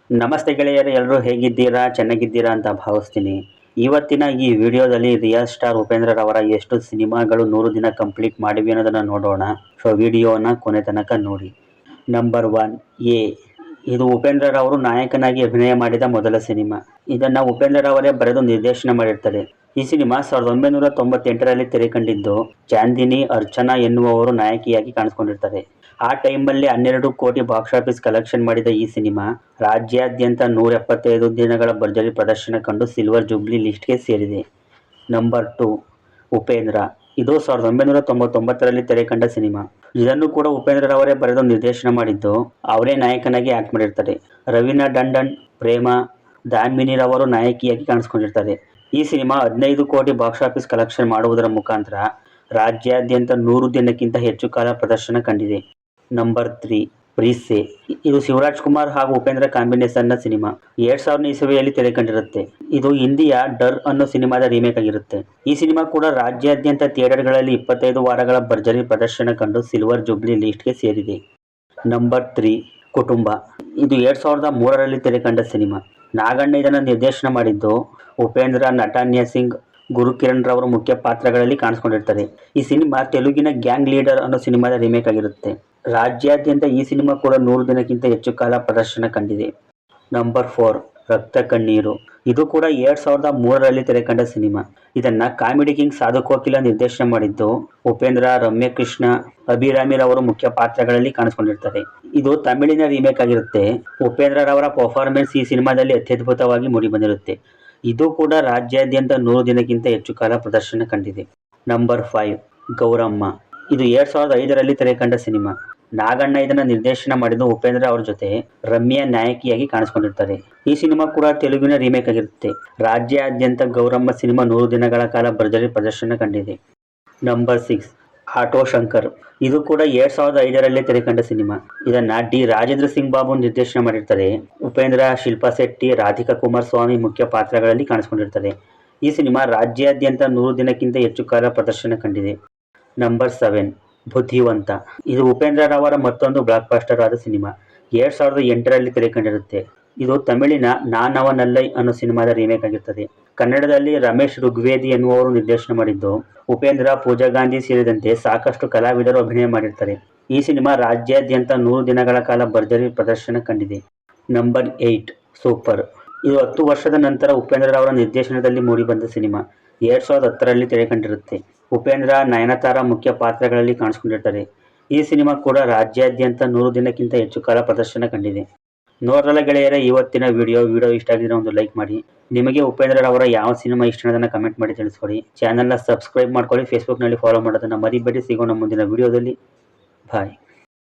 ನಮಸ್ತೆ ಗೆಳೆಯರು, ಎಲ್ಲರೂ ಹೇಗಿದ್ದೀರಾ? ಚೆನ್ನಾಗಿದ್ದೀರಾ ಅಂತ ಭಾವಿಸ್ತೀನಿ. ಇವತ್ತಿನ ಈ ವಿಡಿಯೋದಲ್ಲಿ ರಿಯಲ್ ಸ್ಟಾರ್ ಉಪೇಂದ್ರರವರ ಎಷ್ಟು ಸಿನಿಮಾಗಳು 100 ದಿನ ಕಂಪ್ಲೀಟ್ ಮಾಡಿವೆ ಅನ್ನೋದನ್ನು ನೋಡೋಣ. ಸೊ ವಿಡಿಯೋನ ಕೊನೆ ತನಕ ನೋಡಿ. Number 1 A. ಇದು ಉಪೇಂದ್ರರವರು ನಾಯಕನಾಗಿ ಅಭಿನಯ ಮಾಡಿದ ಮೊದಲ ಸಿನಿಮಾ. ಇದನ್ನು ಉಪೇಂದ್ರರವರೇ ಬರೆದು ನಿರ್ದೇಶನ ಮಾಡಿರ್ತಾರೆ. ಈ ಸಿನಿಮಾ 1998ರಲ್ಲಿ ತೆರೆ ಕಂಡಿದ್ದು, ಚಾಂದಿನಿ ಅರ್ಚನಾ ಎನ್ನುವವರು ನಾಯಕಿಯಾಗಿ ಕಾಣಿಸ್ಕೊಂಡಿರ್ತಾರೆ. ಆ ಟೈಮಲ್ಲಿ 12 ಕೋಟಿ ಬಾಕ್ಸ್ ಆಫೀಸ್ ಕಲೆಕ್ಷನ್ ಮಾಡಿದ ಈ ಸಿನಿಮಾ ರಾಜ್ಯಾದ್ಯಂತ 175 ದಿನಗಳ ಭರ್ಜರಿ ಪ್ರದರ್ಶನ ಕಂಡು ಸಿಲ್ವರ್ ಜೂಬ್ಲಿ ಲಿಸ್ಟ್ಗೆ ಸೇರಿದೆ. ನಂಬರ್ 2 ಉಪೇಂದ್ರ. ಇದು 1999ರಲ್ಲಿ ತೆರೆ ಕಂಡ ಸಿನಿಮಾ. ಇದನ್ನು ಕೂಡ ಉಪೇಂದ್ರರವರೇ ಬರೆದು ನಿರ್ದೇಶನ ಮಾಡಿದ್ದು, ಅವರೇ ನಾಯಕನಾಗಿ ಆಕ್ಟ್ ಮಾಡಿರ್ತಾರೆ. ರವೀನಾ ಟಂಡನ್, ಪ್ರೇಮ, ದಾಮಿನಿರವರು ನಾಯಕಿಯಾಗಿ ಕಾಣಿಸ್ಕೊಂಡಿರ್ತಾರೆ. ಈ ಸಿನಿಮಾ 15 ಕೋಟಿ ಬಾಕ್ಸ್ ಆಫೀಸ್ ಕಲೆಕ್ಷನ್ ಮಾಡುವುದರ ಮುಖಾಂತರ ರಾಜ್ಯಾದ್ಯಂತ 100 ದಿನಕ್ಕಿಂತ ಹೆಚ್ಚು ಕಾಲ ಪ್ರದರ್ಶನ ಕಂಡಿದೆ. ನಂಬರ್ 3 ಪ್ರೀಸೆ. ಇದು ಶಿವರಾಜ್ ಕುಮಾರ್ ಹಾಗೂ ಉಪೇಂದ್ರ ಕಾಂಬಿನೇಷನ್ನ ಸಿನಿಮಾ. 2000 ಇಸವಿಯಲ್ಲಿ ತೆರೆ ಕಂಡಿರುತ್ತೆ. ಇದು ಹಿಂದಿಯ ಡರ್ ಅನ್ನೋ ಸಿನಿಮಾದ ರೀಮೇಕ್ ಆಗಿರುತ್ತೆ. ಈ ಸಿನಿಮಾ ಕೂಡ ರಾಜ್ಯಾದ್ಯಂತ ಥಿಯೇಟರ್ಗಳಲ್ಲಿ 25 ವಾರಗಳ ಭರ್ಜರಿ ಪ್ರದರ್ಶನ ಕಂಡು ಸಿಲ್ವರ್ ಜೂಬ್ಲಿ ಲಿಸ್ಟ್ಗೆ ಸೇರಿದೆ. ನಂಬರ್ 3 ಕುಟುಂಬ. ಇದು 2003ರಲ್ಲಿ ತೆರೆ ಕಂಡ ಸಿನಿಮಾ. ನಾಗಣ್ಣ ಇದನ್ನು ನಿರ್ದೇಶನ ಮಾಡಿದ್ದು, ಉಪೇಂದ್ರ, ನಟಾನ್ಯ ಸಿಂಗ್, ಗುರುಕಿರಣ್ ರವರು ಮುಖ್ಯ ಪಾತ್ರಗಳಲ್ಲಿ ಕಾಣಿಸ್ಕೊಂಡಿರ್ತಾರೆ. ಈ ಸಿನಿಮಾ ತೆಲುಗಿನ ಗ್ಯಾಂಗ್ ಲೀಡರ್ ಅನ್ನೋ ಸಿನಿಮಾದ ರೀಮೇಕ್ ಆಗಿರುತ್ತೆ. ರಾಜ್ಯಾದ್ಯಂತ ಈ ಸಿನಿಮಾ ಕೂಡ 100 ದಿನಕ್ಕಿಂತ ಹೆಚ್ಚು ಕಾಲ ಪ್ರದರ್ಶನ ಕಂಡಿದೆ. ನಂಬರ್ 4 ರಕ್ತ ಕಣ್ಣೀರು. ಇದು ಕೂಡ 2003ರಲ್ಲಿ ತೆರೆ ಕಂಡ ಸಿನಿಮಾ. ಇದನ್ನ ಕಾಮಿಡಿ ಕಿಂಗ್ ಸಾಧು ಕೋಕಿಲ ನಿರ್ದೇಶನ ಮಾಡಿದ್ದು, ಉಪೇಂದ್ರ, ರಮ್ಯ ಕೃಷ್ಣ, ಅಭಿರಾಮಿರವರು ಮುಖ್ಯ ಪಾತ್ರಗಳಲ್ಲಿ ಕಾಣಿಸ್ಕೊಂಡಿರ್ತಾರೆ. ಇದು ತಮಿಳಿನ ರೀಮೇಕ್ ಆಗಿರುತ್ತೆ. ಉಪೇಂದ್ರರವರ ಪರ್ಫಾರ್ಮೆನ್ಸ್ ಈ ಸಿನಿಮಾದಲ್ಲಿ ಅತ್ಯದ್ಭುತವಾಗಿ ಮೂಡಿಬಂದಿರುತ್ತೆ. ಇದು ಕೂಡ ರಾಜ್ಯಾದ್ಯಂತ 100 ದಿನಕ್ಕಿಂತ ಹೆಚ್ಚು ಕಾಲ ಪ್ರದರ್ಶನ ಕಂಡಿದೆ. ನಂಬರ್ 5 ಗೌರಮ್ಮ. ಇದು 2005ರಲ್ಲಿ ತೆರೆ ಕಂಡ ಸಿನಿಮಾ. ನಾಗಣ್ಣ ಇದನ್ನು ನಿರ್ದೇಶನ ಮಾಡಿದ್ದು, ಉಪೇಂದ್ರ ಅವ್ರ ಜೊತೆ ರಮ್ಯಾ ನಾಯಕಿಯಾಗಿ ಕಾಣಿಸ್ಕೊಂಡಿರ್ತಾರೆ. ಈ ಸಿನಿಮಾ ಕೂಡ ತೆಲುಗಿನ ರೀಮೇಕ್ ಆಗಿರುತ್ತೆ. ರಾಜ್ಯಾದ್ಯಂತ ಗೌರಮ್ಮ ಸಿನಿಮಾ 100 ದಿನಗಳ ಕಾಲ ಭರ್ಜರಿ ಪ್ರದರ್ಶನ ಕಂಡಿದೆ. Number 6 auto Shankar. ಇದು ಕೂಡ 2005ರಲ್ಲಿ ತೆರೆ ಕಂಡ ಸಿನಿಮಾ. ಇದನ್ನ ಡಿ ರಾಜೇಂದ್ರ ಸಿಂಗ್ ಬಾಬು ನಿರ್ದೇಶನ ಮಾಡಿರ್ತಾರೆ. ಉಪೇಂದ್ರ, ಶಿಲ್ಪಾ ಶೆಟ್ಟಿ, ರಾಧಿಕಾ ಕುಮಾರ್ ಸ್ವಾಮಿ ಮುಖ್ಯ ಪಾತ್ರಗಳಲ್ಲಿ ಕಾಣಿಸ್ಕೊಂಡಿರ್ತಾರೆ. ಈ ಸಿನಿಮಾ ರಾಜ್ಯಾದ್ಯಂತ 100 ದಿನಕ್ಕಿಂತ ಹೆಚ್ಚು ಕಾಲ ಪ್ರದರ್ಶನ ಕಂಡಿದೆ. ನಂಬರ್ 7 ಬುದ್ಧಿವಂತ. ಇದು ಉಪೇಂದ್ರರವರ ಮತ್ತೊಂದು ಬ್ಲಾಕ್ ಬಾಸ್ಟರ್ ಆದ ಸಿನಿಮಾ. 2008ರಲ್ಲಿ ತೆರೆ ಕಂಡಿರುತ್ತೆ. ಇದು ತಮಿಳಿನ ನಾನವನಲ್ಲೈ ಅನ್ನೋ ಸಿನಿಮಾದ ರೀಮೇಕ್ ಆಗಿರ್ತದೆ. ಕನ್ನಡದಲ್ಲಿ ರಮೇಶ್ ಋಗ್ವೇದಿ ಎನ್ನುವವರು ನಿರ್ದೇಶನ ಮಾಡಿದ್ದು, ಉಪೇಂದ್ರ, ಪೂಜಾ ಗಾಂಧಿ ಸೇರಿದಂತೆ ಸಾಕಷ್ಟು ಕಲಾವಿದರು ಅಭಿನಯ ಮಾಡಿರ್ತಾರೆ. ಈ ಸಿನಿಮಾ ರಾಜ್ಯಾದ್ಯಂತ 100 ದಿನಗಳ ಕಾಲ ಭರ್ಜರಿ ಪ್ರದರ್ಶನ ಕಂಡಿದೆ. Number 8 super. ಇದು 10 ವರ್ಷದ ನಂತರ ಉಪೇಂದ್ರರವರ ನಿರ್ದೇಶನದಲ್ಲಿ ಮೂಡಿಬಂದ ಸಿನಿಮಾ. 2010ರಲ್ಲಿ ತೆರೆ ಕಂಡಿರುತ್ತೆ. ಉಪೇಂದ್ರ, ನಯನತಾರ ಮುಖ್ಯ ಪಾತ್ರಗಳಲ್ಲಿ ಕಾಣಿಸ್ಕೊಂಡಿರ್ತಾರೆ. ಈ ಸಿನಿಮಾ ಕೂಡ ರಾಜ್ಯಾದ್ಯಂತ 100 ದಿನಕ್ಕಿಂತ ಹೆಚ್ಚು ಕಾಲ ಪ್ರದರ್ಶನ ಕಂಡಿದೆ. ನೋಡಲ್ಲ ಗೆಳೆಯರೇ ಇವತ್ತಿನ ವಿಡಿಯೋ ಇಷ್ಟ ಆಗಿದ್ರೆ ಒಂದು ಲೈಕ್ ಮಾಡಿ. ನಿಮಗೆ ಉಪೇಂದ್ರರವರ ಯಾವ ಸಿನಿಮಾ ಇಷ್ಟ ಅನ್ನೋದನ್ನ ಕಮೆಂಟ್ ಮಾಡಿ ತಿಳಿಸ್ಕೊಡಿ. ಚಾನಲ್ನ ಸಬ್ಸ್ಕ್ರೈಬ್ ಮಾಡ್ಕೊಳ್ಳಿ. ಫೇಸ್ಬುಕ್ನಲ್ಲಿ ಫಾಲೋ ಮಾಡೋದನ್ನು ಮರಿಬೇಡಿ. ಸಿಗೋಣ ಮುಂದಿನ ವಿಡಿಯೋದಲ್ಲಿ. ಬಾಯ್.